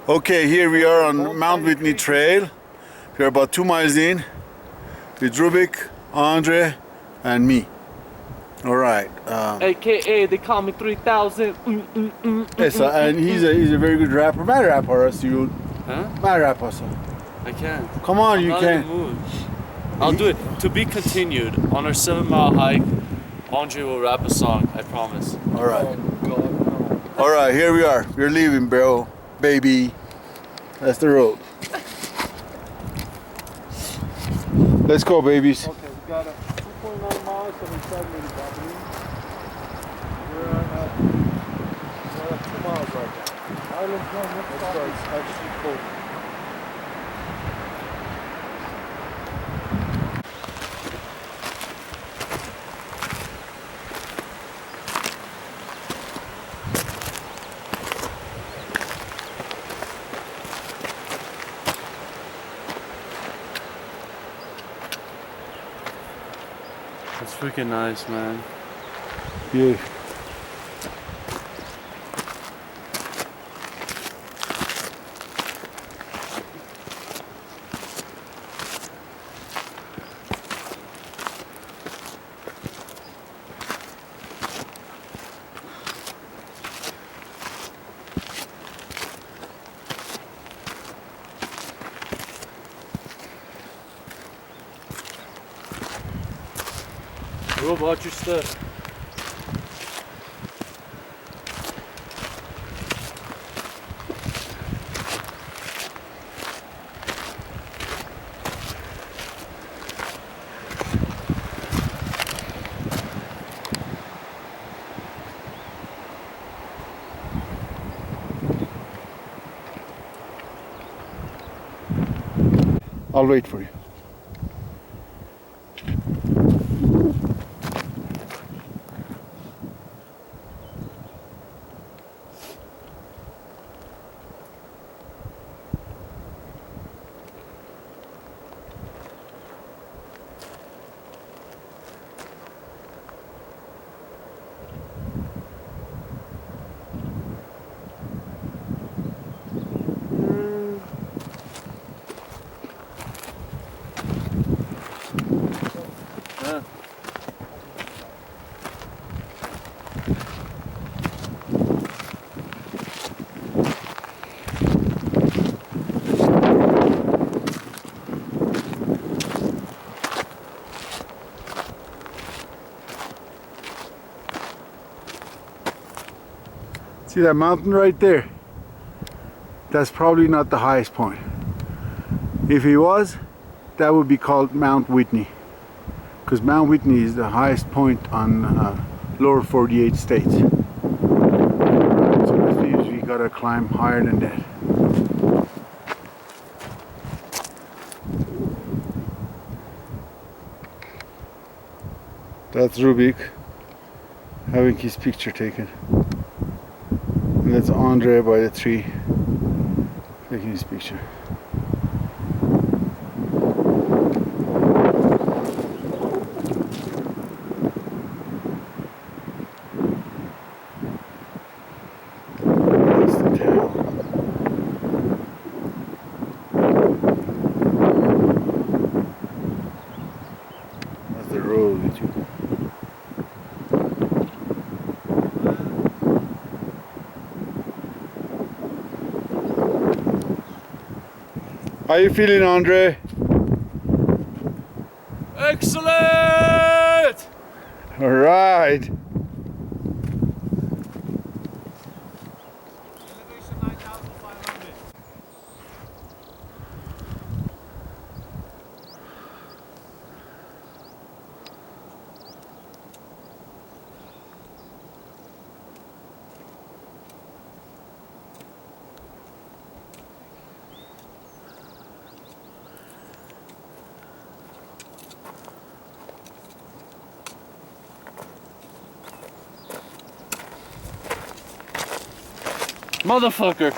Okay, here we are on Mount Whitney Trail. We're about 2 miles in with Rubik, Andre, and me. All right. AKA, they call me 3000. Yes, and he's a very good rapper. Mad rapper, us you. Huh? Mad rapper, so. I can't. Come on, I'm you not can. in the mood. I'll do it. To be continued. On our 7-mile hike, Andre will rap a song. I promise. All right. All right, here we are. We're leaving, bro. Baby. That's the road. Let's go, babies. Okay, we got a 2.9 miles, 77 minutes happening. We're at 2 miles right now. Island Run, let's go. It's actually cold. It's freaking nice, man. Yeah. What about your stuff? I'll wait for you. See that mountain right there? That's probably not the highest point. If it was, that would be called Mount Whitney, because Mount Whitney is the highest point on lower 48 states. So that means we gotta climb higher than that. That's Rubik having his picture taken. And that's Andre by the tree taking his picture. That's the tail. How you feeling, Andre? Excellent! All right. Elevation 9,500. Motherfucker!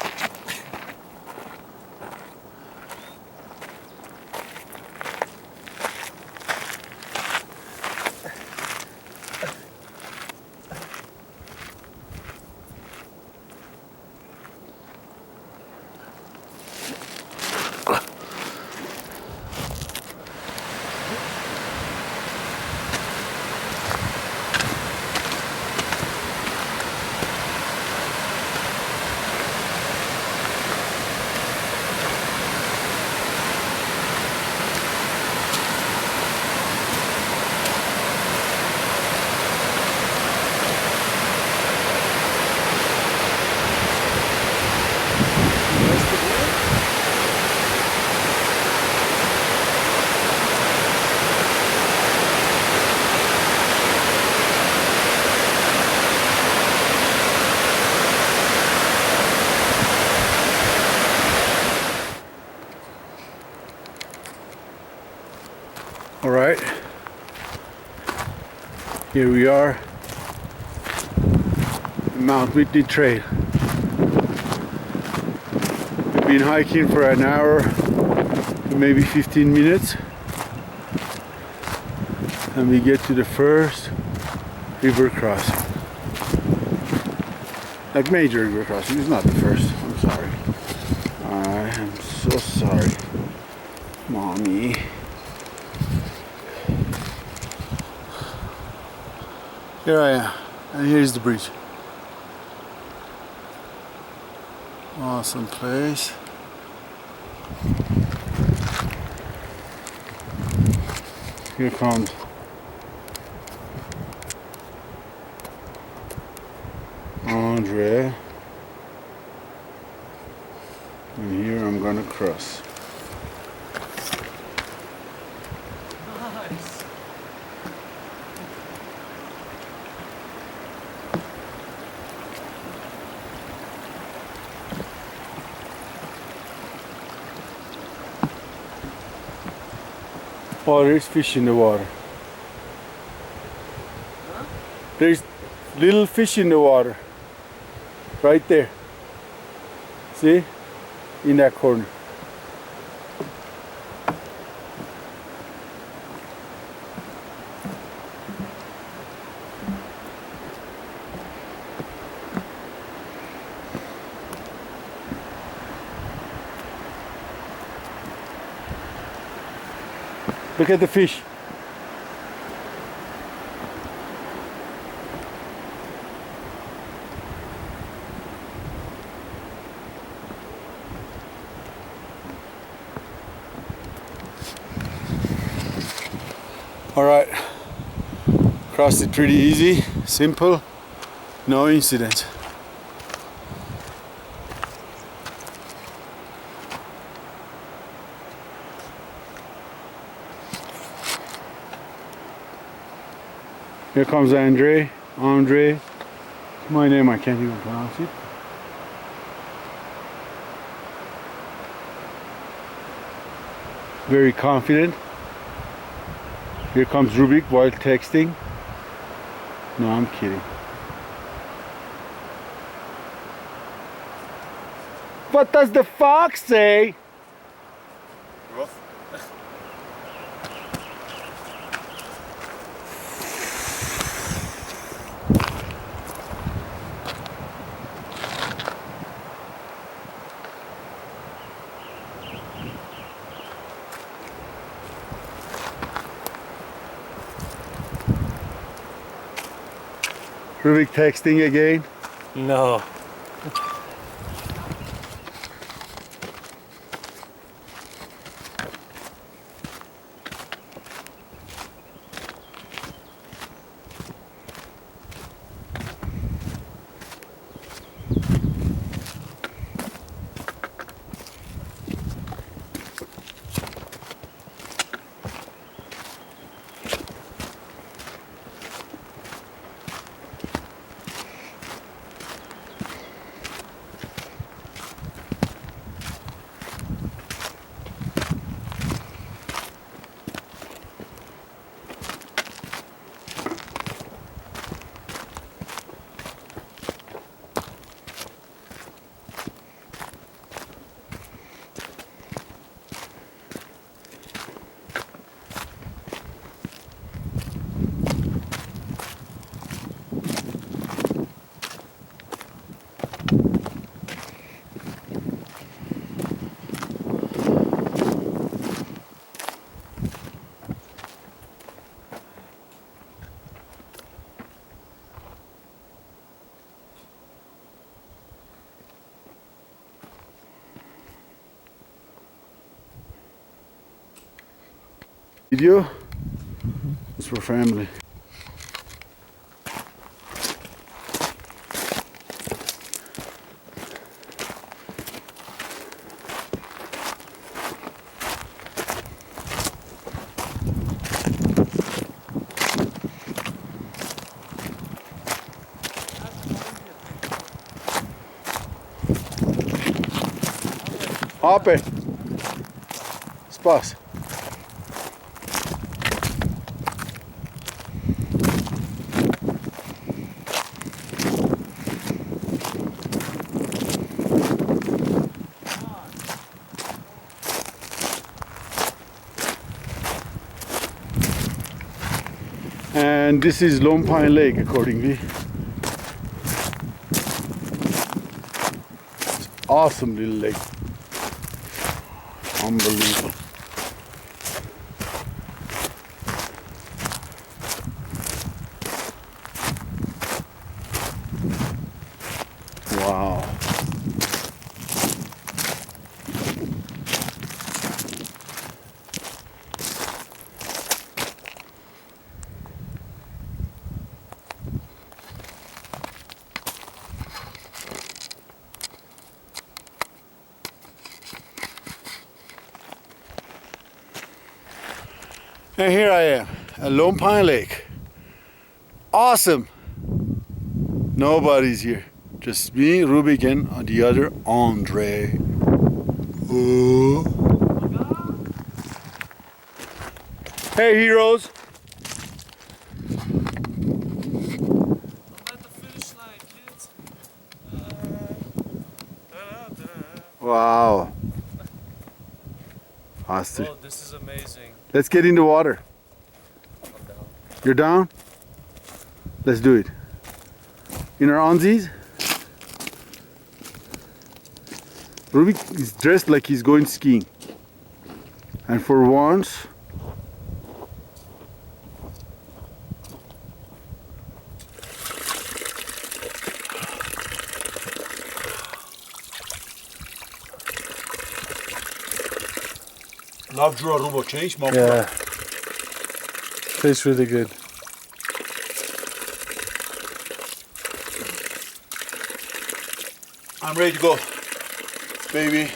All right. Here we are. Mount Whitney Trail. We've been hiking for an hour to maybe 15 minutes. And we get to the first river crossing. Like major river crossing. It's not the first. I'm sorry. I am so sorry, Mommy. Here I am, and here's the bridge. Awesome place. Here comes Andre, and here I'm gonna cross. Nice! Oh, there's fish in the water. Huh? There's little fish in the water. Right there. See? In that corner. Look at the fish. All right, crossed it pretty easy, simple, no incident. Here comes Andre. My name I can't even pronounce it. Very confident. Here comes Rubik while texting. No, I'm kidding. What does the fox say? Rough. Rubik texting again. No. Video? It's for family. Ape. Spas. And this is Lone Pine Lake, accordingly. It's awesome little lake. Unbelievable. Wow. And here I am at Lone Pine Lake. Awesome. Nobody's here. Just me, Rubik, and the other Andre. Oh. Hey, heroes. I'm at the finish line, kids. Wow. Hostage. Oh, this is amazing. Let's get in the water. I'm down. You're down? Let's do it. In our onesies. Rubik is dressed like he's going skiing. And for once, Love draw rubo change, mom. Yeah. Tastes really good. I'm ready to go, baby.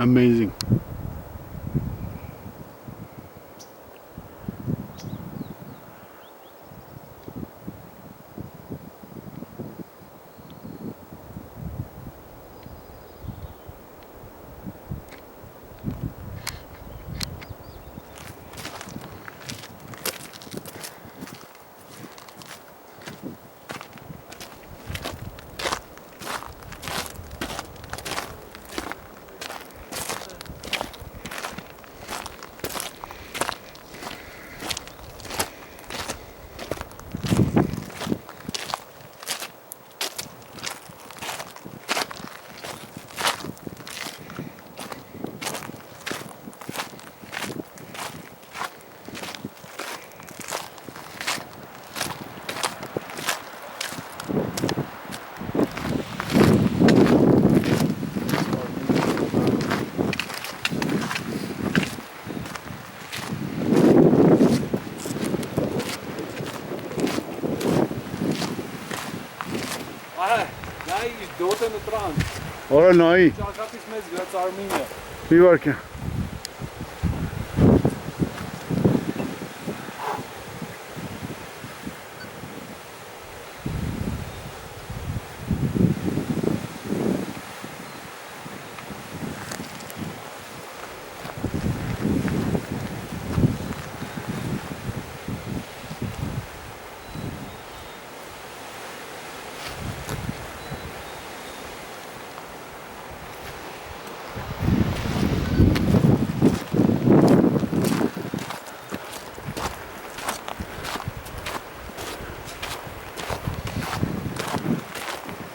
Amazing. Jij is dood in de traan. Ora noi, Ja, gaat iets mis, dat is Armenië. wie working?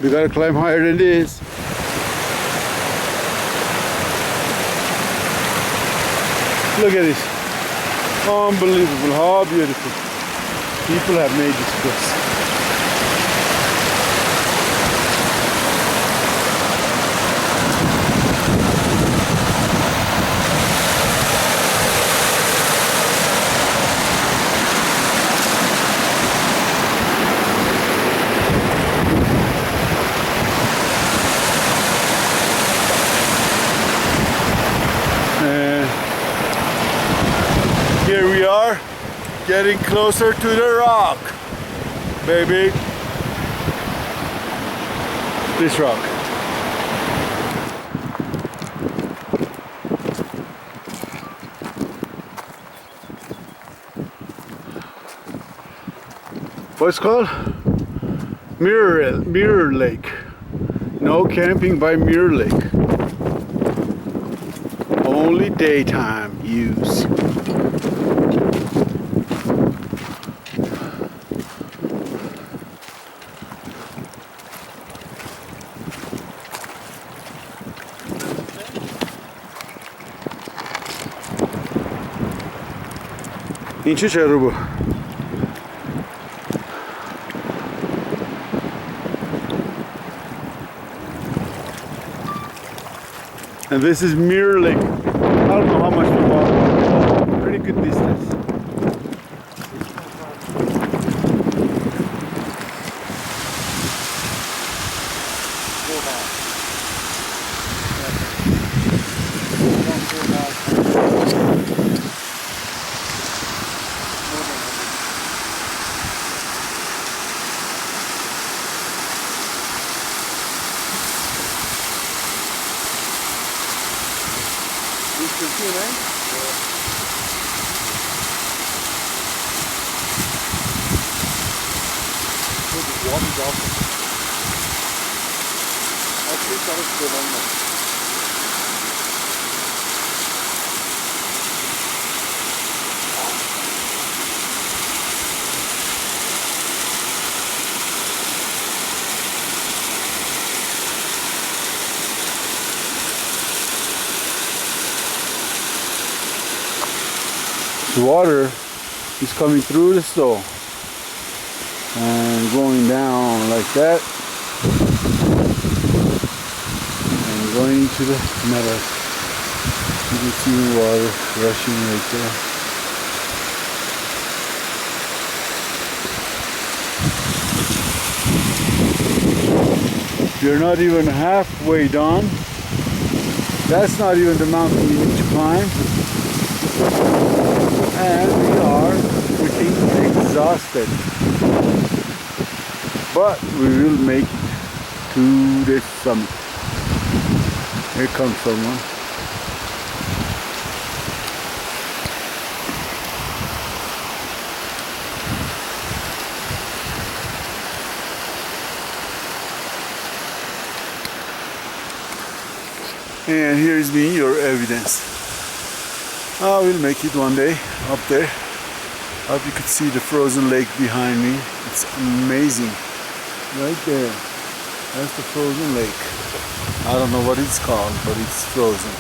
We gotta climb higher than this. Look at this. Unbelievable. How beautiful. People have made this place. Here we are, getting closer to the rock, baby. This rock. What's it called? Mirror Lake. No camping by Mirror Lake. Only daytime use. این چه چربه؟ And this is Mirror Lake. I don't know how much we walk. Pretty good distance. The water is coming through the snow and going down like that and going into the meadow. You can see the water rushing right there. You're not even halfway done That's not even the mountain we need to climb. And we are freaking exhausted. But we will make it to the summit. Here comes someone. And here's me, your evidence. I will make it one day up there. Hope you could see the frozen lake behind me. It's amazing. Right there. That's the frozen lake. I don't know what it's called, but it's frozen.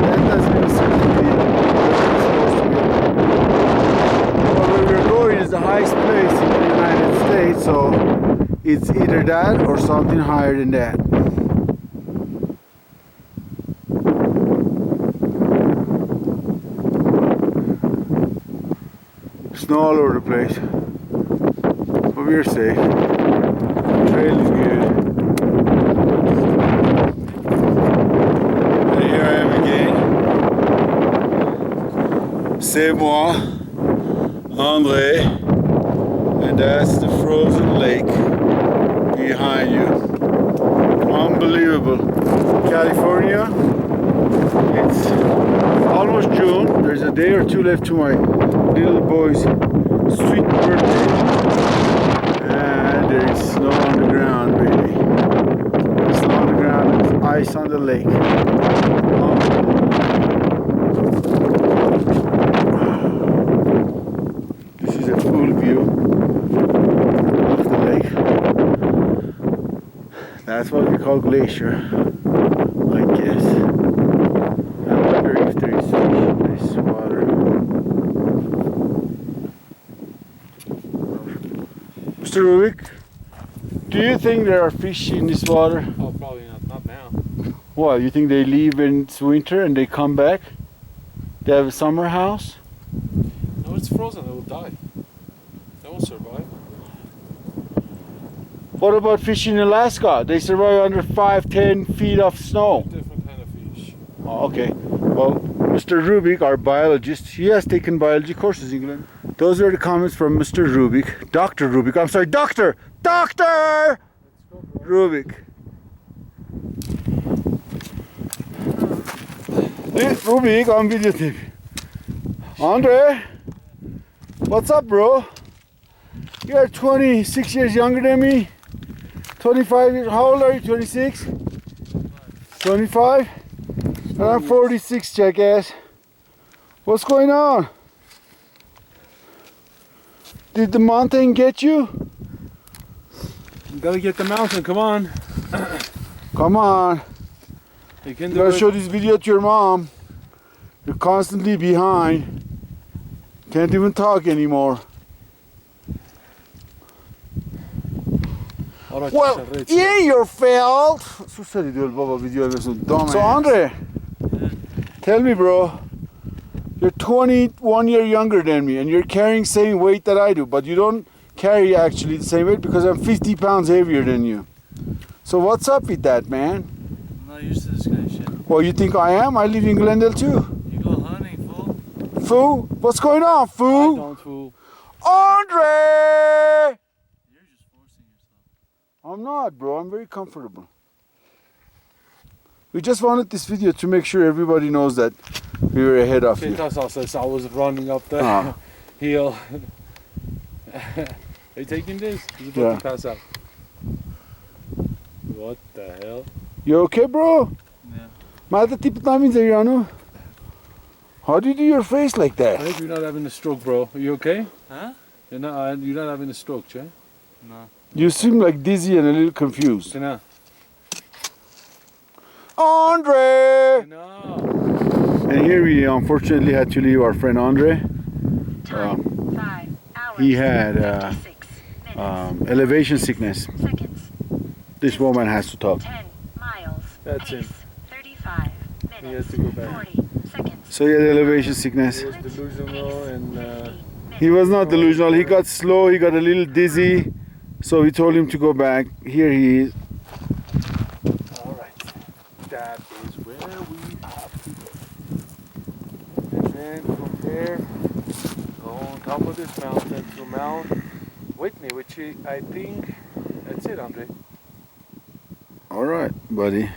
That doesn't even seem to be where it's supposed to be. But where we're going is the highest place in the United States, so it's either that or something higher than that. Snow all over the place, but we're safe. The trail is good. And here I am again. C'est moi, André, and that's the frozen lake behind you. Unbelievable. California, it's almost June. There's a day or two left to my little boy's sweet birthday, and there is snow on the ground, baby. Snow on the ground and ice on the lake. This is a full view of the lake. That's what we call glacier, I guess. I wonder if there is fish in this water. Mr. Rubik, do you think there are fish in this water? Oh, probably not now. Why? You think they leave when it's winter and they come back? They have a summer house? No, it's frozen. It will die. They won't survive. What about fish in Alaska? They survive under 5-10 feet of snow. Different kind of fish. Oh, okay. Well, Mr. Rubik, our biologist, he has taken biology courses in England. Those are the comments from Mr. Rubik. Dr. Rubik. I'm sorry, Doctor! Doctor! Rubik. This Rubik on videotape. Andre? What's up, bro? You are 26 years younger than me. 25 years. How old are you? 26? 25? And I'm 46, jackass. What's going on? Did the mountain get you? You gotta get the mountain, come on. Come on. You can You do gotta it. show this video to your mom. You're constantly behind. Can't even talk anymore. Well, it ain't your fault. Susari diyor baba video veriyorsun. So Andre, tell me, bro. You're 21 year younger than me, and you're carrying same weight that I do, but you don't carry actually the same weight because I'm 50 pounds heavier than you. So what's up with that, man? I'm not used to this kind of shit. Well, you think I am? I live in Glendale too. You go hunting, fool. Fool? What's going on, fool? Don't fool. Andre! You're just forcing yourself. I'm not, bro. I'm very comfortable. We just wanted this video to make sure everybody knows that we were ahead of you. Because I was running up the Ah. hill. Are you taking this? He's about Yeah. to pass out. What the hell? You okay, bro? Yeah. Mata tipit namin sa ano? How do you do your face like I that? think you're not having a stroke, bro. Are you okay? Huh? You're not having a stroke, Che? No. You seem like dizzy and a little confused. No. Andre! No. And here we unfortunately had to leave our friend Andre. Time 5 hours. He had 56 minutes. elevation sickness. Seconds. This woman has to talk. 10 miles. That's pace, him. 35 minutes. He has to go back. 40 seconds. So he had elevation sickness. He was delusional and 50 minutes. He was not delusional. He got slow. He got a little dizzy. So we told him to go back. Here he is. All right. That is where we have to go. And then from there, go on top of this mountain to Mount Whitney, which I think that's it, Andre. All right, buddy.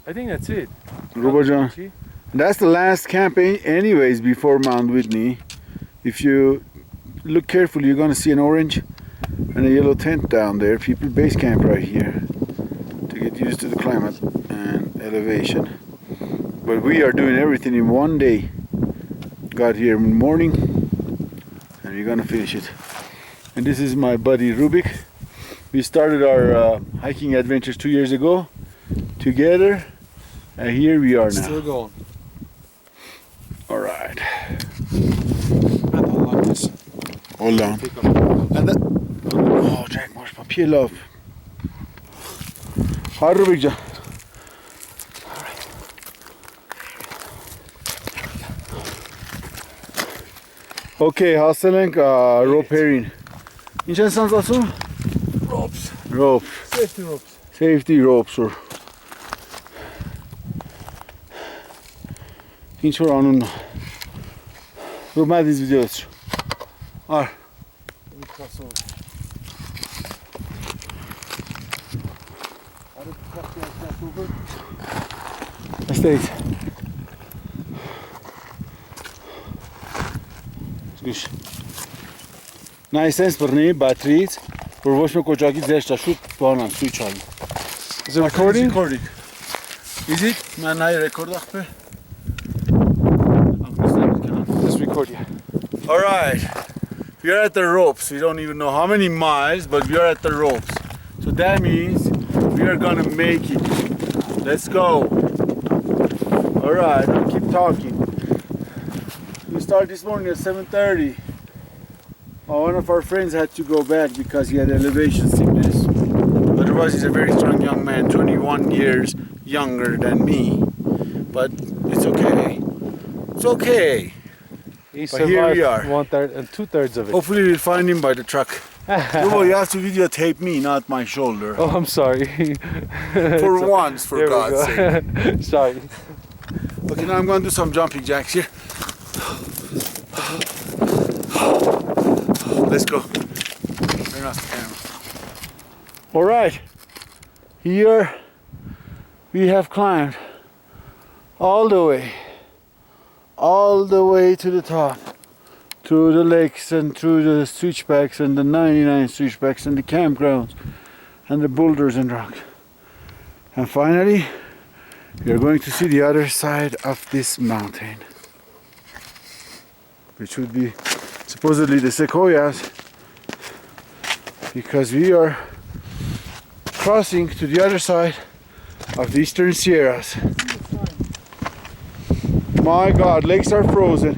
I think that's it. Rubajan. That's the last camp anyways before Mount Whitney. If you look carefully, you're gonna see an orange and a yellow tent down there. People base camp right here to get used to the climate and elevation. But we are doing everything in one day. Got here in the morning and we're gonna finish it. And this is my buddy Rubik. We started our hiking adventures 2 years ago together, and here we are now. Still going. All right. I don't like this. Hold on. And that, oh, Jack, måste papilla upp. Här Rubik ja. Okej, Hasselink, rope herring. این چند سانس آسو؟ Ropes. Rope. Safety ropes. Safety ropes or. این چور آنون رو مدیز ویدیوز آر استيت گوش نایسنس برنی باتریز پروش می کجاکی زشت شد بانم سوی چالی Is it recording? Recording. Is it? من نای رکورد اخبه Just record, yeah. All right, we are at the ropes. We don't even know how many miles, but we are at the ropes. So that means we are gonna make it. Let's go. All right, I'll keep talking. We started this morning at 7:30. One of our friends had to go back because he had elevation sickness. Otherwise, he's a very strong young man, 21 years younger than me. But it's okay. It's okay. He But here we are. 1/3 and 2/3 of it. Hopefully we'll find him by the truck. Rubo, you have to videotape me, not my shoulder. Oh, I'm sorry. For once, for There we God's go. sake. Sorry. Okay, now I'm going to do some jumping jacks here. Let's go. Turn off the camera. All right. Here we have climbed all the way to the top, through the lakes and through the switchbacks and the 99 switchbacks and the campgrounds and the boulders and rocks. And finally, we are going to see the other side of this mountain, which would be supposedly the sequoias, because we are crossing to the other side of the eastern Sierras. My God, lakes are frozen.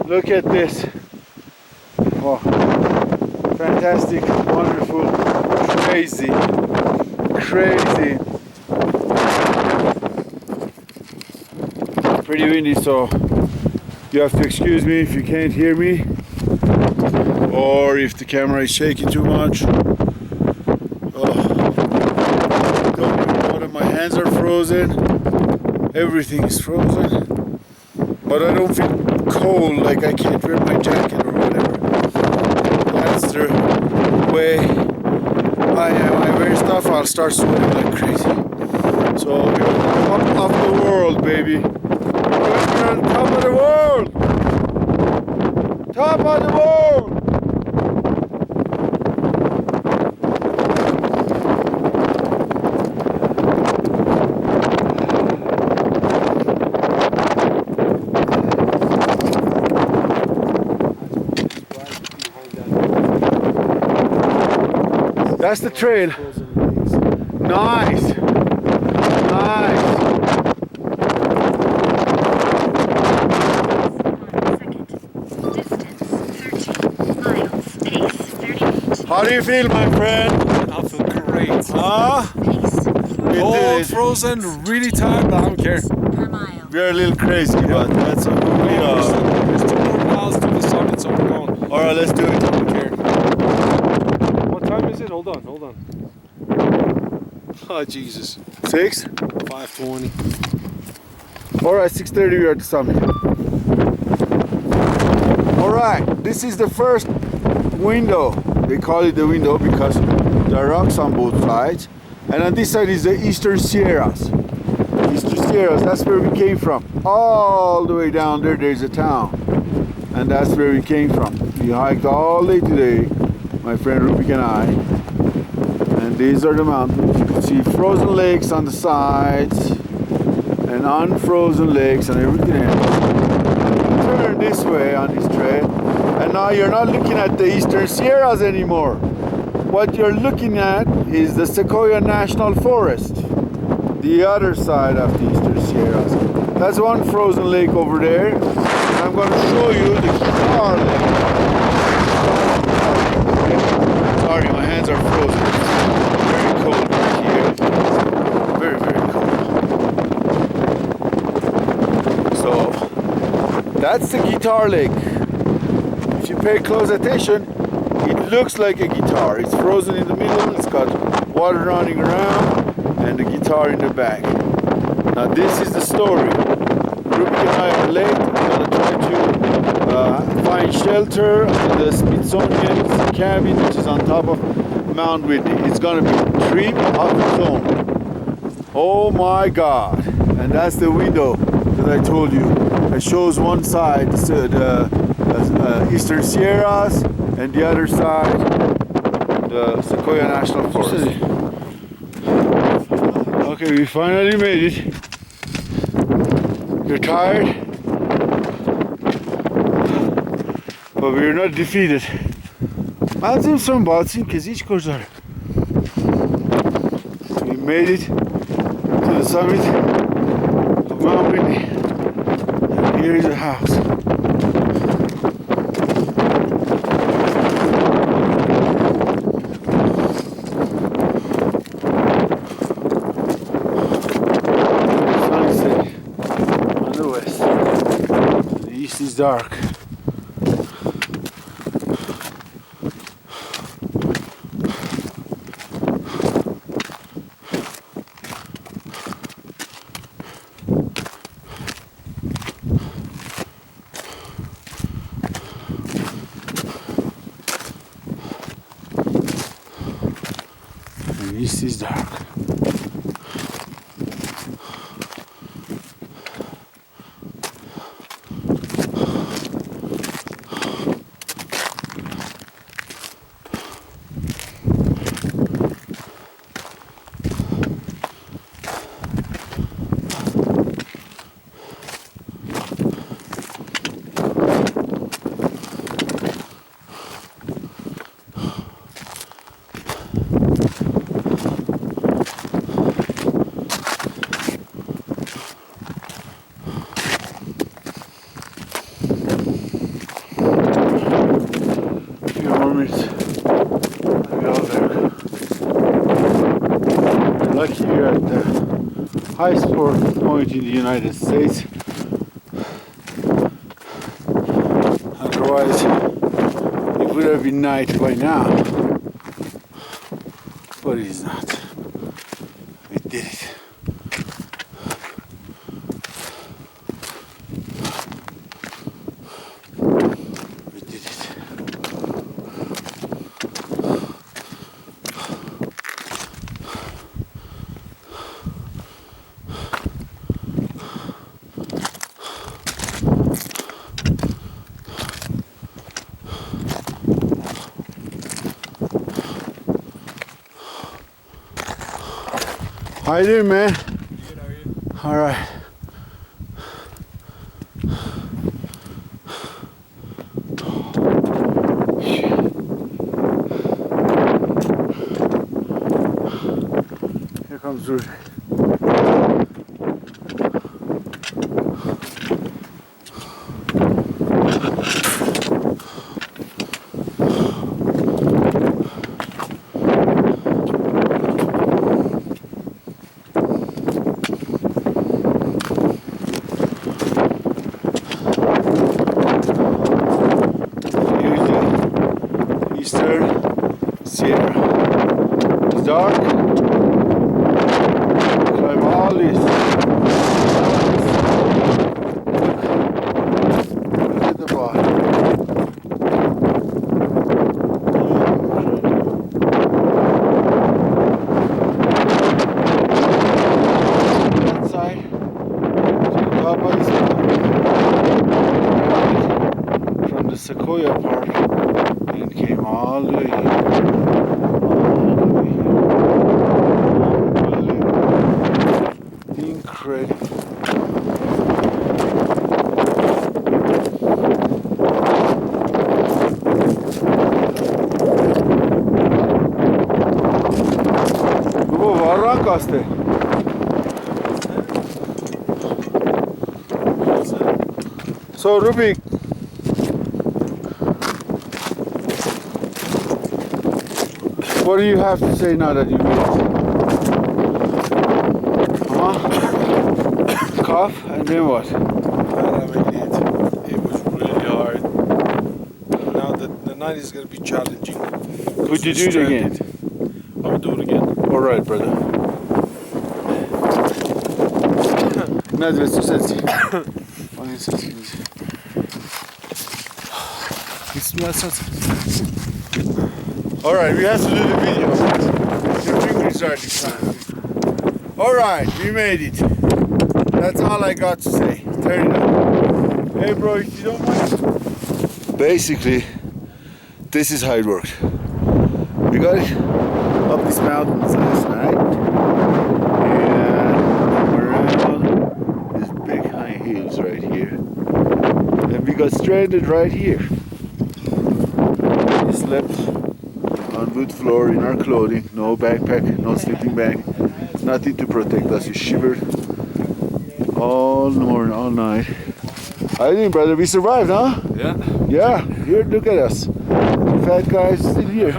Look at this. Oh, fantastic, wonderful, crazy. Pretty windy, so you have to excuse me if you can't hear me, or if the camera is shaking too much. Oh, don't even know that my hands are frozen. Everything is frozen, but I don't feel cold, like I can't wear my jacket or whatever. That's the way I am. I wear stuff, I'll start sweating like crazy. So we're on top of the world, baby. We're on top of the world! Top of the world! That's the trail. Nice. Nice. How do you feel, my friend? I feel great. Huh? We did Cold, it. frozen, really tired, but I don't care. Per mile. We are a little crazy, but that's what we are. There's 2 more the summit, so we're going. All right, let's do it. Here. What time is it? Hold on. Oh, Jesus. 6? 5:20. All right, 6:30 we're at the summit. All right, this is the first window. They call it the window because there are rocks on both sides. And on this side is the Eastern Sierras. Eastern Sierras, that's where we came from. All the way down there, there's a town. And that's where we came from. We hiked all day today, my friend Rubik and I. And these are the mountains. You can see frozen lakes on the sides and unfrozen lakes and everything else. Turn this way on this trail, and now you're not looking at the Eastern Sierras anymore. What you're looking at is the Sequoia National Forest, the other side of the Eastern Sierras. That's one frozen lake over there. And I'm going to show you the Guitar Lake. Sorry, my hands are frozen. It's very cold back here. Very, very cold. So, that's the Guitar Lake. If you pay close attention, it looks like a guitar. It's frozen in the middle, it's got water running around, and the guitar in the back. Now this is the story. Ruby and I are late. We're going to try to find shelter in the Smithsonian cabin, which is on top of Mount Whitney. It's going to be a trip of its own. Oh my God. And that's the window that I told you. It shows one side, the Eastern Sierras, and the other side, the Sequoia National Forest. Okay, we finally made it. We're tired, but we're not defeated. من son batsın keziş koşar. We made it to the summit of Mount Whitney. Here is a house. Is dark. And east is dark. Lucky you're at the highest point in the United States. Otherwise, it would have been night by now. But it is not. We did it. How you doing, man? Good, how are you? All right. Here comes Rudy. dark. Climb all this. Look at the bottom. That side to the top of this mountain. From the Sequoia Park and came all the way here. Incredible. Bu varrak kaste. So Rubik, what do you have to say now that you made it? Huh? Cough and then what? I made it. It was really hard. Now the night is gonna be challenging. Would you do it again? I will do it again. Alright, brother. Nazve su seci. Oni seci. Alright, we have to do the video. Your fingers are declining. Alright, we made it. That's all I got to say. Turn it up. Hey bro, if you don't mind. Basically, this is how it worked. We got it up these mountains last night. And around these big high hills right here. Then we got stranded right here. We slept on wood floor in our clothing, no backpack, no sleeping bag, nothing to protect us. We shivered all morning, all night. I think, brother, we survived, huh? Yeah. Yeah, here, look at us. The fat guys still here.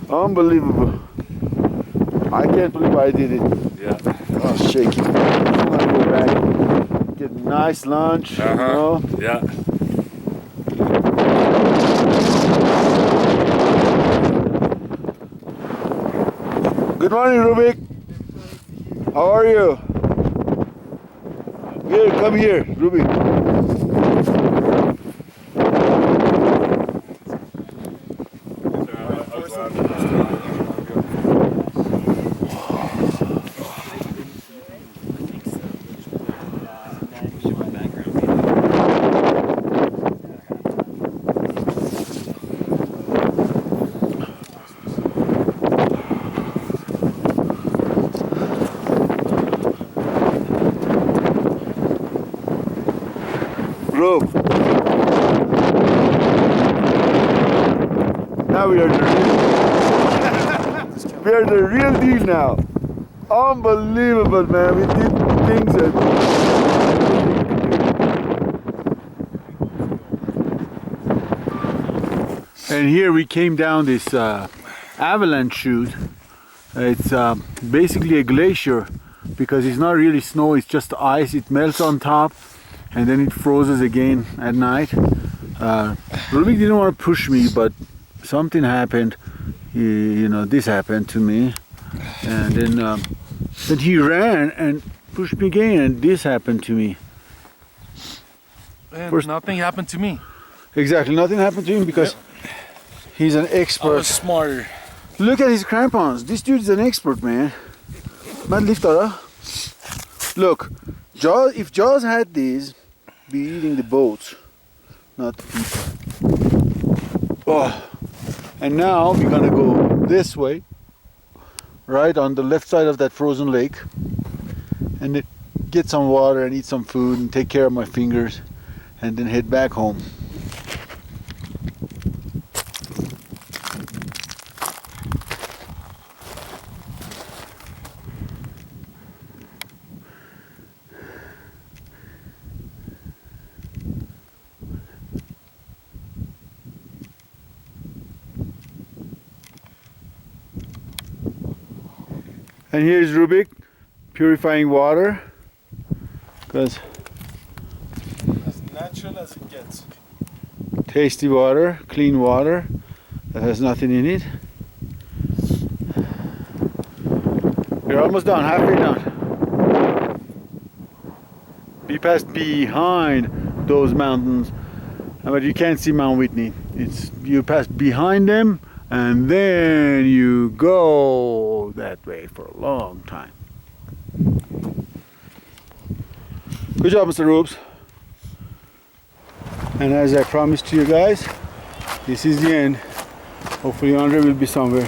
Unbelievable. I can't believe I did it. Yeah. Oh, shaking. I'm gonna go back, get a nice lunch, you know. Yeah. Good morning, Rubik. How are you? Here, come here, Rubik. Rub. Now we are the real. We are the real deal now. Unbelievable, man. We did things that. And here we came down this avalanche chute. It's basically a glacier because it's not really snow, it's just ice. It melts on top and then it freezes again at night. Rubik didn't want to push me, but something happened. You know, this happened to me, and then he ran and pushed me again, and this happened to me. And First- nothing happened to me. Exactly, nothing happened to him because he's an I expert. was smarter. Look at his crampons. This dude's an expert, man. Man, lift that up. Look, Jaws. If Jaws had these, be eating the boats, not the people. Oh, and now we're gonna go this way, right on the left side of that frozen lake, and then get some water and eat some food and take care of my fingers, and then head back home. And here's Rubik purifying water, because As natural as it gets. tasty water, clean water that has nothing in it. You're almost done, halfway done. We passed behind those mountains, but you can't see Mount Whitney. It's you pass behind them, and then you go that way for a long time. Good job, Mr. Rubes. And as I promised to you guys, this is the end. Hopefully Andre will be somewhere.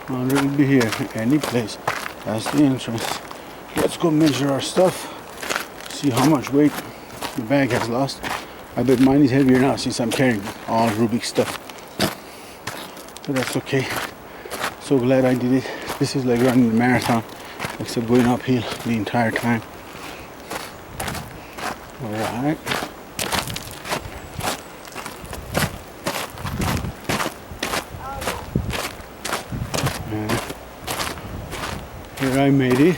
Andre will be here, any place. That's the entrance. Let's go measure our stuff. See how much weight the bag has lost. I bet mine is heavier now since I'm carrying all Rubik's stuff. But that's okay. So glad I did it. This is like running a marathon, except going uphill the entire time. Alright. Here I made it.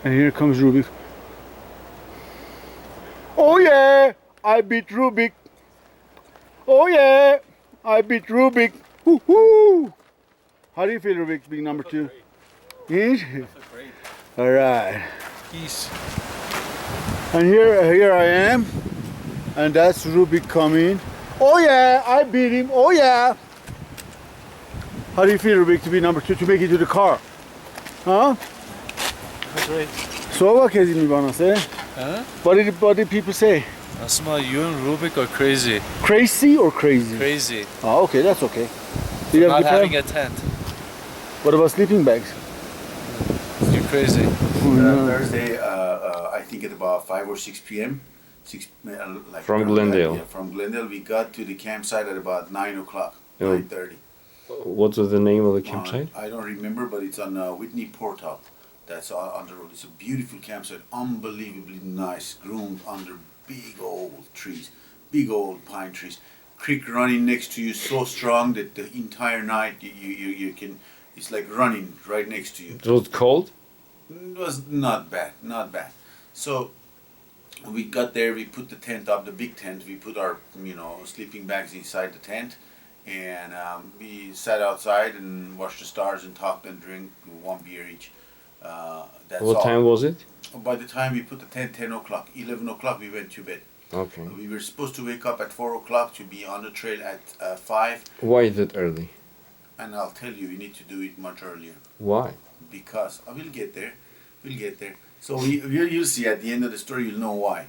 And here comes Rubik. Oh yeah, I beat Rubik. Oh yeah, I beat Rubik. Woohoo! How do you feel, Rubik, being number 2? Yes? All right. Peace. And here I am, and that's Rubik coming. Oh yeah, I beat him. Oh yeah. How do you feel, Rubik, to be number 2, to make it to the car? Huh? That's right. So what can you say? Huh? What did people say? Asma, you and Rubik are crazy. Crazy or crazy? Crazy. Oh, okay, that's okay. Do you have Not a good having time? a tent. What about sleeping bags? You're crazy. Thursday, I think at about 5 or 6 p.m. From around Glendale. that, yeah, from Glendale, we got to the campsite at about 9 o'clock, Oh. 9:30. What was the name of the campsite? I don't remember, but it's on Whitney Portal. That's on the road. It's a beautiful campsite, unbelievably nice, groomed under big old trees, big old pine trees. Creek running next to you so strong that the entire night you can, it's like running right next to you. It was cold? It was not bad, not bad. So we got there, we put the tent up, the big tent, we put our, sleeping bags inside the tent, and we sat outside and watched the stars and talked and drank 1 beer each. That's What all. time was it? By the time we put the tent, 10 o'clock, 11 o'clock we went to bed. Okay. We were supposed to wake up at 4 o'clock to be on the trail at 5, Why that early? and I'll tell you, we need to do it much earlier. Why? Because we'll get there. So you'll see at the end of the story, you'll know why.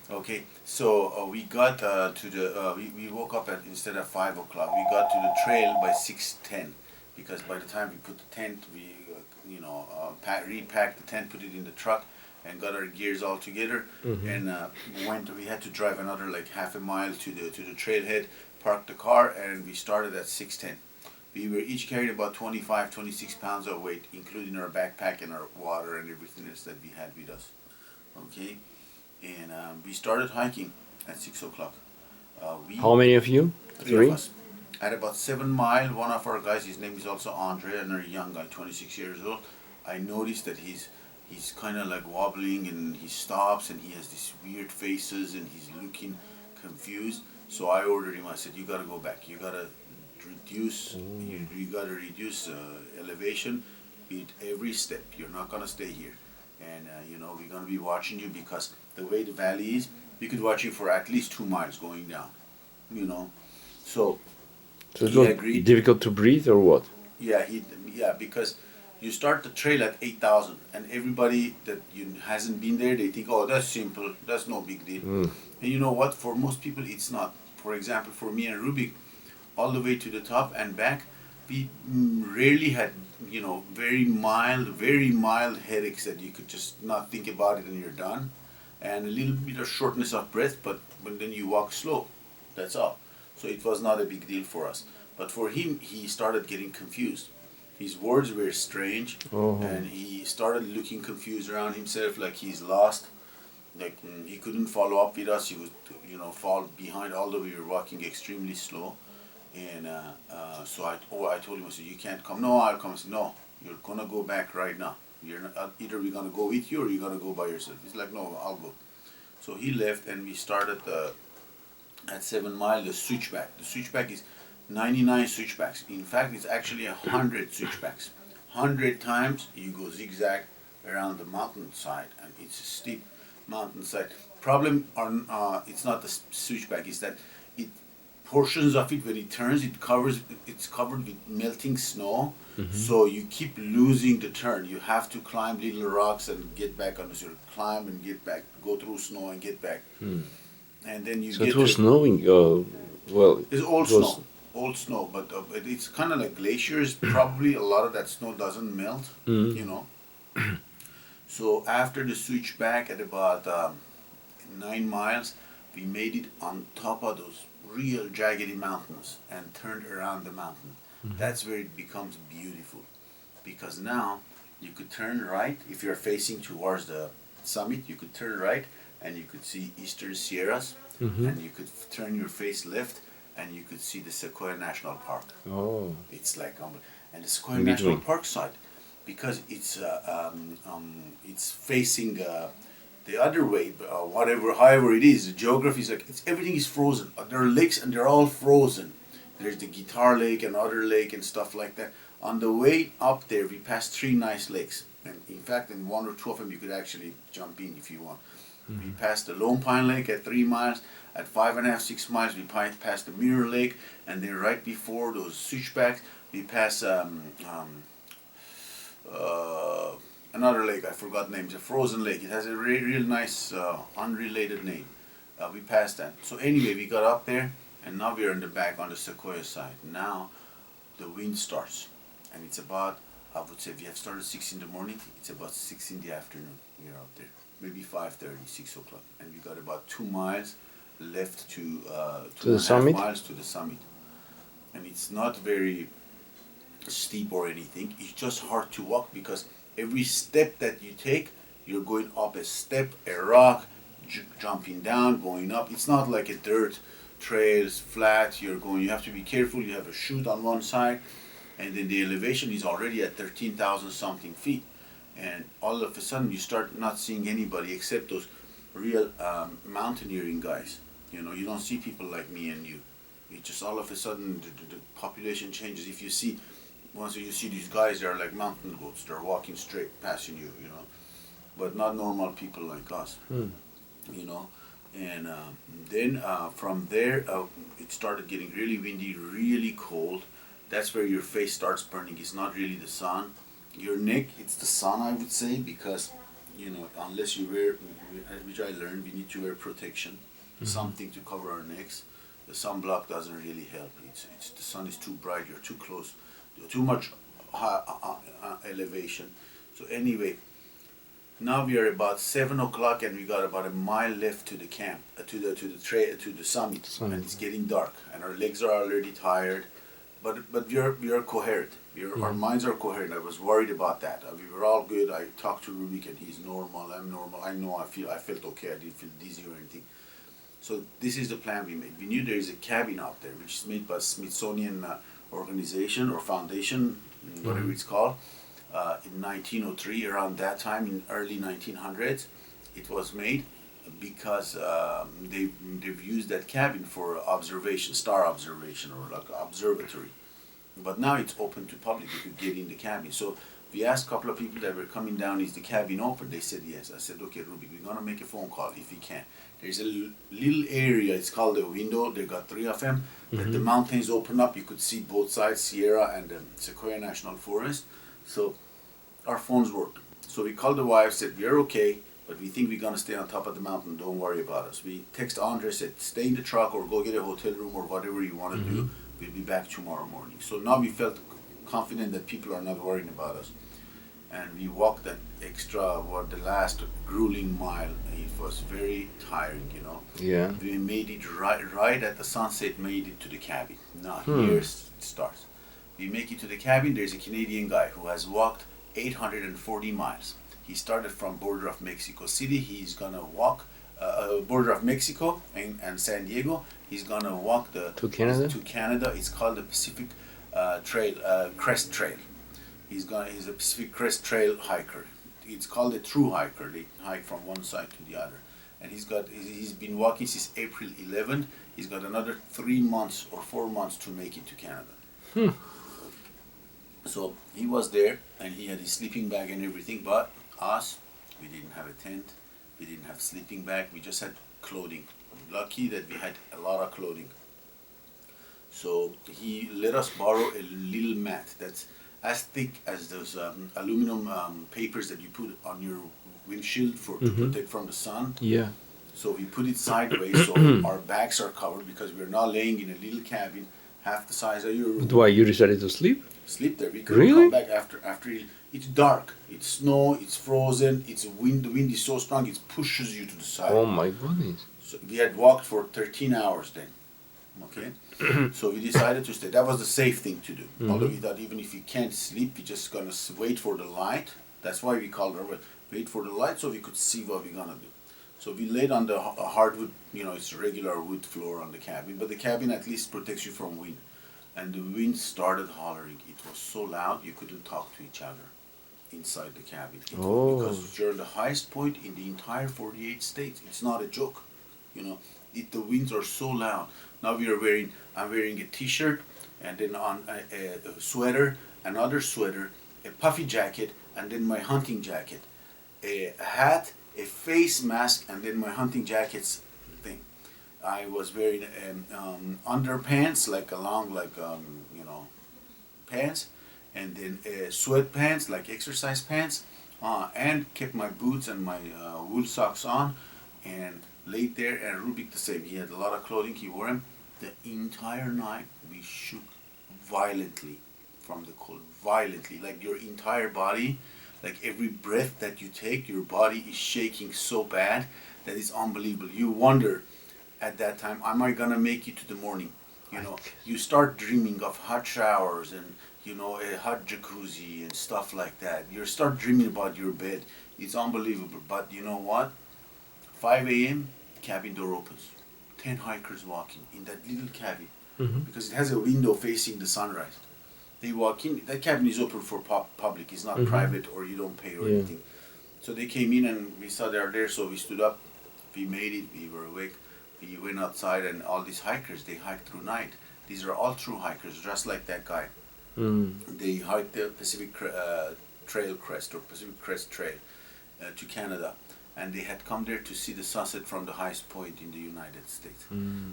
Okay, so we got to the we woke up at, instead of 5 o'clock, we got to the trail by 6:10, because by the time we put the tent, we repacked the tent, put it in the truck, and got our gears all together, and we had to drive another like half a mile to the trailhead, park the car, and we started at 6:10. We were each carrying about 25, 26 pounds of weight, including our backpack and our water and everything else that we had with us. Okay, and we started hiking at 6 o'clock. How many of you? Three of us. At about 7 Mile, one of our guys, his name is also Andre, another young guy, 26 years old. I noticed that he's kind of like wobbling, and he stops, and he has these weird faces, and he's looking confused. So I ordered him. I said, "You got to go back. You got to reduce. You got to reduce elevation with every step. You're not gonna stay here, and we're gonna be watching you, because the way the valley is, we could watch you for at least 2 miles going down. So." So it He was agreed. difficult to breathe or what? Yeah, because you start the trail at 8,000, and everybody that hasn't been there, they think, oh, that's simple, that's no big deal. And you know what? For most people, it's not. For example, for me and Rubik, all the way to the top and back, we rarely had, very mild headaches that you could just not think about it and you're done, and a little bit of shortness of breath, but then you walk slow. That's all. So it was not a big deal for us. But for him, he started getting confused. His words were strange, and he started looking confused around himself, like he's lost. Like he couldn't follow up with us. He would, fall behind, although we were walking extremely slow. And so I told him, I said, "You can't come." "No, I'll come." I said, "No, you're gonna go back right now. You're not, either we're gonna go with you or you're gonna go by yourself." He's like, "No, I'll go." So he left, and we started at 7 Mile the switchback. The switchback is 99 switchbacks. In fact, it's actually 100 switchbacks. 100 times you go zigzag around the mountainside, and it's a steep mountainside. Problem on it's not the switchback, is that it portions of it, when it turns, it's covered with melting snow. So you keep losing the turn. You have to climb little rocks and get back on the sort, climb and get back, go through snow and get back. And then you So get it was to, snowing. Well, it's old it was- snow, old snow, but it's kind of like glaciers. Probably a lot of that snow doesn't melt, you know. So after the switchback at about 9 miles, we made it on top of those real jaggedy mountains and turned around the mountain. That's where it becomes beautiful, because now you could turn right. If you're facing towards the summit, you could turn right and you could see Eastern Sierras, and you could turn your face left and you could see the Sequoia National Park. Oh. It's like and the Sequoia In National between. Park side, because it's facing the other way, however it is. The geography is like everything is frozen. There are lakes and they're all frozen. There's the Guitar Lake and other lake and stuff like that. On the way up there, we passed 3 nice lakes, and in fact, in 1 or 2 of them, you could actually jump in if you want. We passed the Lone Pine Lake at 3 miles. At 5.5, 6 miles, we passed the Mirror Lake, and then right before those switchbacks, we passed another lake. I forgot names. A frozen lake. It has a real nice, unrelated name. We passed that. So anyway, we got up there, and now we're in the back on the Sequoia side. Now the wind starts, and it's about, I would say, we have started 6 in the morning. It's about 6 in the afternoon. We're out there, maybe 5:30, 6 o'clock, and we got about 2 miles left to To the summit? miles to the summit, and it's not very steep or anything. It's just hard to walk, because every step that you take, you're going up a step, a rock, jumping down, going up. It's not like a dirt trail, it's flat. You have to be careful. You have a chute on one side, and then the elevation is already at 13,000 something feet. And all of a sudden, you start not seeing anybody except those real mountaineering guys. You know, you don't see people like me and you. It just all of a sudden the population changes. If you see, once you see these guys, they're like mountain goats. They're walking straight passing you, you know, but not normal people like us, you know. And then from there, it started getting really windy, really cold. That's where your face starts burning. It's not really the sun. Your neck, it's the sun, I would say, because, you know, unless you wear, which I learned, we need to wear protection, something to cover our necks. The sunblock doesn't really help. It's the sun is too bright. You're too close, too much elevation. So anyway, now we are about 7 o'clock, and we got about a mile left to the camp, to the summit, and it's getting dark, and our legs are already tired. But we are coherent. Our minds are coherent. I was worried about that. We were all good. I talked to Rubik, and he's normal. I'm normal. I know. I felt okay. I didn't feel dizzy or anything. So this is the plan we made. We knew there is a cabin out there, which is made by Smithsonian organization or foundation, whatever it's called. In 1903, around that time, in early 1900s, it was made because they've used that cabin for observation, star observation, or like observatory. But now it's open to public. You could get in the cabin. So we asked a couple of people that were coming down, is the cabin open? They said yes. I said, okay, Rubik, we're gonna make a phone call if we can. There's a little area, it's called the window. They got 3 of them. That the mountains open up. You could see both sides, Sierra and Sequoia National Forest. So our phones worked. So we called the wife, said, we're okay, but we think we're gonna stay on top of the mountain. Don't worry about us. We text Andre, said, stay in the truck or go get a hotel room or whatever you want to do. We'll be back tomorrow morning. So now we felt confident that people are not worrying about us. And we walked that the last grueling mile. It was very tiring, you know. Yeah. We made it right at the sunset, made it to the cabin. Now here it starts. We make it to the cabin. There's a Canadian guy who has walked 840 miles. He started from border of Mexico City. He's gonna walk border of Mexico and San Diego. He's gonna walk To Canada? To Canada. It's called the Pacific Crest Trail. He's a Pacific Crest Trail hiker. It's called a true hiker. They hike from one side to the other. and he's been walking since April 11th. He's got another 3 months or 4 months to make it to Canada. So he was there, and he had his sleeping bag and everything, but us, we didn't have a tent, we didn't have sleeping bag, we just had clothing. Lucky that we had a lot of clothing. So he let us borrow a little mat that's as thick as those aluminum papers that you put on your windshield to protect from the sun. Yeah. So we put it sideways so our backs are covered, because we're not laying in a little cabin half the size of your room. But why, you decided to sleep? Sleep there. We couldn't Really? come back after it's dark, it's snow, it's frozen, it's wind. The wind is so strong it pushes you to the side. Oh my goodness. So we had walked for 13 hours then. Okay, so we decided to stay. That was the safe thing to do. Although we thought even if you can't sleep, we're just gonna wait for the light. That's why we called it wait for the light, so we could see what we're gonna do. So we laid on the hardwood, it's regular wood floor on the cabin, but the cabin at least protects you from wind. And the wind started hollering. It was so loud you couldn't talk to each other inside the cabin. Because you're the highest point in the entire 48 states. It's not a joke. The winds are so loud. Now I'm wearing a t-shirt, and then on a sweater, another sweater, a puffy jacket, and then my hunting jacket, a hat, a face mask, and then my hunting jacket's thing. I was wearing underpants, pants, and then sweatpants, like exercise pants, and kept my boots and my wool socks on, and laid there. And Rubik the same. He had a lot of clothing. He wore them. The entire night we shook violently from the cold. Violently, like your entire body, like every breath that you take, your body is shaking so bad that it's unbelievable. You wonder at that time, am I gonna make it to the morning? You start dreaming of hot showers and a hot jacuzzi and stuff like that. You start dreaming about your bed. It's unbelievable. But you know what? 5 a.m. cabin door opens. 10 hikers walking in that little cabin, because it has a window facing the sunrise. They walk in. That cabin is open for public. It's not private, or you don't pay or anything. So they came in and we saw they are there. So we stood up. We made it. We were awake. We went outside, and all these hikers, they hiked through night. These are all true hikers, just like that guy. They hiked the Pacific Trail Crest, or Pacific Crest Trail, to Canada. And they had come there to see the sunset from the highest point in the United States.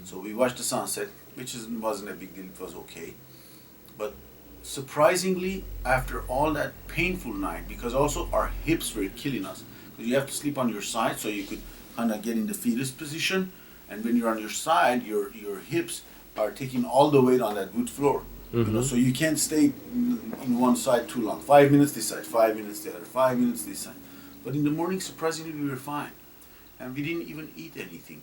So we watched the sunset, which wasn't a big deal. It was okay. But surprisingly, after all that painful night, because also our hips were killing us, because you have to sleep on your side so you could kind of get in the fetus position. And when you're on your side, your hips are taking all the weight on that wood floor. So you can't stay in one side too long. 5 minutes this side, 5 minutes the other, 5 minutes this side. But in the morning, surprisingly, we were fine. And we didn't even eat anything,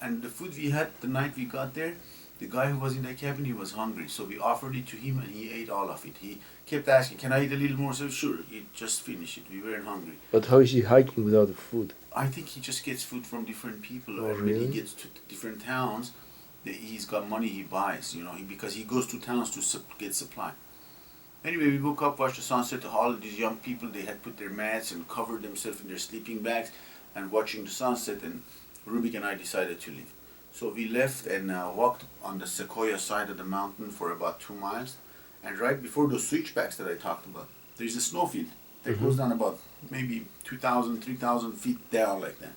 And the food we had the night we got there, the guy who was in that cabin, he was hungry. So we offered it to him, and he ate all of it. He kept asking, can I eat a little more? So sure, just finish it. We weren't hungry. But how is he hiking without the food? I think he just gets food from different people. Oh, and really? when he gets to different towns, he's got money he buys, because he goes to towns to get supply. Anyway, we woke up, watched the sunset. All of these young people, they had put their mats and covered themselves in their sleeping bags and watching the sunset, and Rubik and I decided to leave. So we left and walked on the Sequoia side of the mountain for about 2 miles. And right before those switchbacks that I talked about, there's a snowfield that goes down about maybe 2,000, 3,000 feet down like that.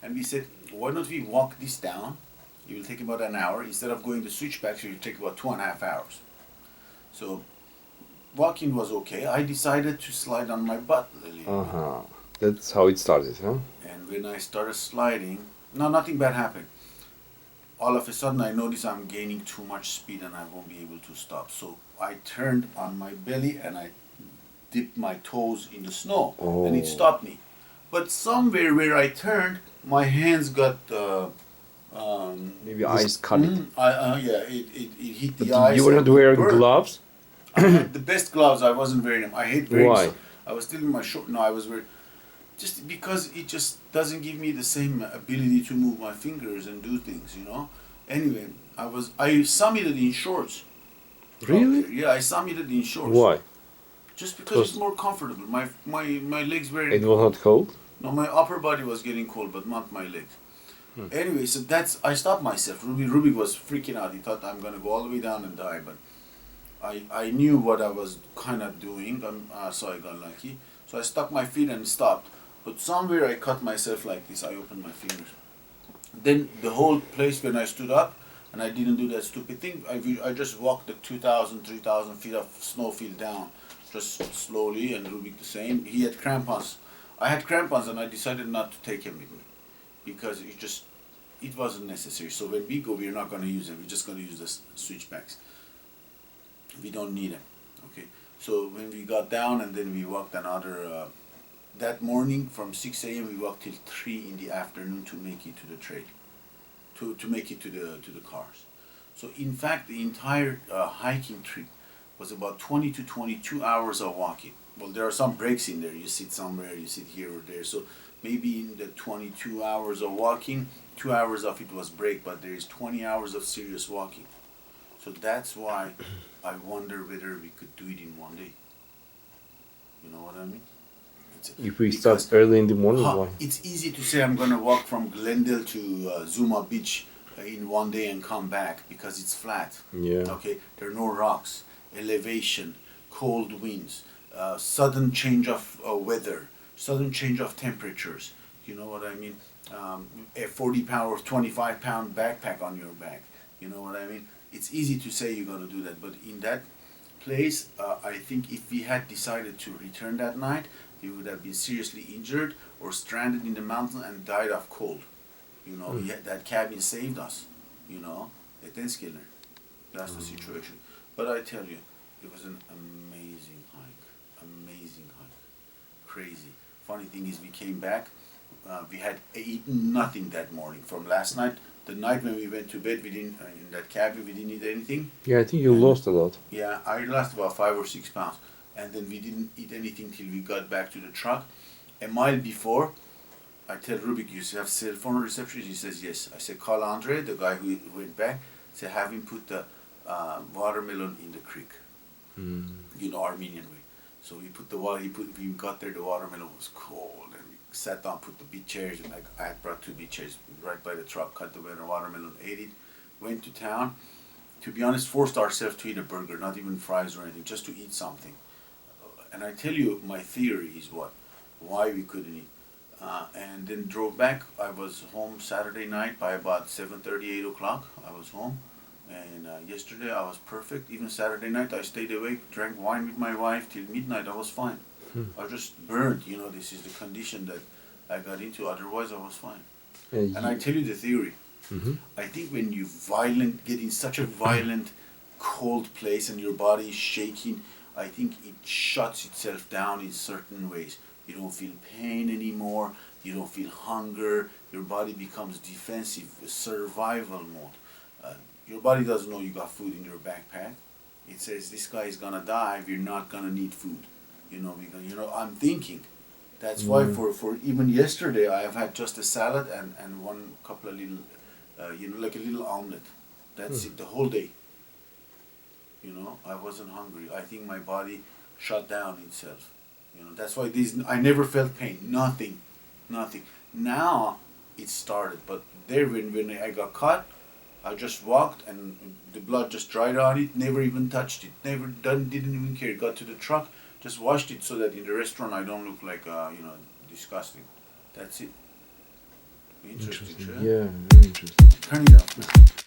And we said, why don't we walk this down? It will take about an hour. Instead of going the switchbacks, it will take about 2.5 hours. So walking was okay. I decided to slide on my butt a little bit. That's how it started, huh? And when I started sliding, nothing bad happened. All of a sudden, I noticed I'm gaining too much speed and I won't be able to stop. So I turned on my belly and I dipped my toes in the snow, and it stopped me. But somewhere where I turned, my hands got maybe ice cut it. It hit the But ice. you were not and it wearing burned. gloves? I had the best gloves. I wasn't wearing them. I hate wearing Why? them. I was still in my short. No, I was wearing. Just because it just doesn't give me the same ability to move my fingers and do things, Anyway, I summited in shorts. Really? Yeah, I summited in shorts. Why? Just because it's more comfortable. My legs were. It was not cold? No, my upper body was getting cold, but not my legs. Anyway, so I stopped myself. Rubik was freaking out. He thought I'm gonna go all the way down and die, but I knew what I was kind of doing, so I got lucky. So I stuck my feet and stopped. But somewhere I cut myself like this. I opened my fingers. Then the whole place when I stood up, and I didn't do that stupid thing, I just walked the 2,000, 3,000 feet of snowfield down, just slowly, and Rubik the same. He had crampons. I had crampons, and I decided not to take him with me because it wasn't necessary. So when we go, we're not going to use them. We're just going to use the switchbacks. We don't need them. Okay. So when we got down, and then we walked another. That morning from 6 a.m. we walked till 3 in the afternoon to make it to the trail, to make it to the cars. So in fact, the entire hiking trip was about 20 to 22 hours of walking. Well, there are some breaks in there. You sit somewhere, you sit here or there. So maybe in the 22 hours of walking, 2 hours of it was break, but there is 20 hours of serious walking. So that's why I wonder whether we could do it in one day. You know what I mean? If we start early in the morning, why? It's easy to say I'm going to walk from Glendale to Zuma Beach in one day and come back because it's flat. Yeah. Okay, there are no rocks, elevation, cold winds, sudden change of weather, sudden change of temperatures. You know what I mean? A 40-pound or 25-pound backpack on your back. You know what I mean? It's easy to say you're going to do that, but in that place, I think if we had decided to return that night, we would have been seriously injured or stranded in the mountain and died of cold. You know, that cabin saved us. You know, a Tenskiller. That's the situation. But I tell you, it was an amazing hike. Amazing hike. Crazy. Funny thing is, we came back. We had eaten nothing that morning from last night. The night when we went to bed, we didn't in that cabin. We didn't eat anything. Yeah, I think you lost a lot. Yeah, I lost about 5 or 6 pounds. And then we didn't eat anything till we got back to the truck. A mile before, I tell Rubik, you have cell phone reception? He says, yes. I said, call Andre, the guy who went back. I said, have him put the watermelon in the creek. You know, Armenian way. So we put the water, we got there, the watermelon was cold. And we sat down, put the big chairs, and I had brought 2 big chairs right by the truck, cut the watermelon, ate it, went to town. To be honest, forced ourselves to eat a burger, not even fries or anything, just to eat something. And I tell you, my theory is why we couldn't eat. And then drove back. I was home Saturday night by about 7:30, 8 o'clock. I was home. And yesterday I was perfect. Even Saturday night I stayed awake, drank wine with my wife till midnight. I was fine. I was just burnt. You know, this is the condition that I got into. Otherwise I was fine. And I tell you the theory. I think when you get in such a violent, cold place and your body is shaking, I think it shuts itself down in certain ways. You don't feel pain anymore. You don't feel hunger. Your body becomes defensive, survival mode. Your body doesn't know you got food in your backpack. It says this guy is gonna die. We're not gonna need food. You know, I'm thinking. That's why for even yesterday I have had just a salad and one couple of little, like a little omelet. That's it the whole day. You know, I wasn't hungry. I think my body shut down itself. You know, that's why I never felt pain. Nothing. Now it started, but there when I got caught, I just walked and the blood just dried on it. Never even touched it. Didn't even care. Got to the truck, just washed it so that in the restaurant I don't look like disgusting. That's it. Interesting. Yeah, very interesting. Turn it up.